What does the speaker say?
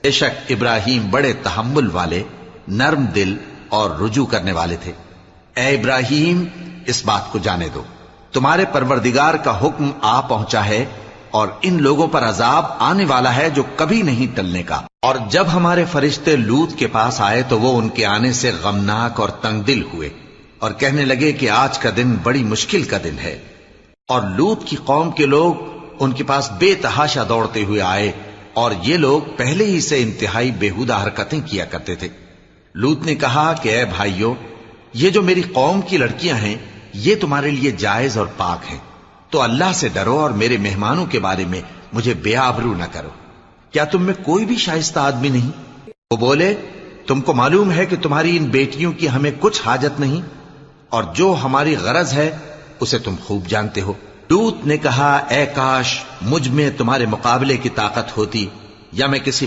بے شک ابراہیم بڑے تحمل والے، نرم دل اور رجوع کرنے والے تھے۔ اے ابراہیم، اس بات کو جانے دو، تمہارے پروردگار کا حکم آ پہنچا ہے اور ان لوگوں پر عذاب آنے والا ہے جو کبھی نہیں ٹلنے کا۔ اور جب ہمارے فرشتے لوط کے پاس آئے تو وہ ان کے آنے سے غمناک اور تنگ دل ہوئے اور کہنے لگے کہ آج کا دن بڑی مشکل کا دن ہے۔ اور لوط کی قوم کے لوگ ان کے پاس بے تحاشا دوڑتے ہوئے آئے، اور یہ لوگ پہلے ہی سے انتہائی بےہودہ حرکتیں کیا کرتے تھے۔ لوط نے کہا کہ اے بھائیو، یہ جو میری قوم کی لڑکیاں ہیں یہ تمہارے لیے جائز اور پاک ہیں، تو اللہ سے ڈرو اور میرے مہمانوں کے بارے میں مجھے بے آبرو نہ کرو۔ کیا تم میں کوئی بھی شائستہ آدمی نہیں؟ وہ بولے، تم کو معلوم ہے کہ تمہاری ان بیٹیوں کی ہمیں کچھ حاجت نہیں، اور جو ہماری غرض ہے اسے تم خوب جانتے ہو۔ لوط نے کہا، اے کاش مجھ میں تمہارے مقابلے کی طاقت ہوتی یا میں کسی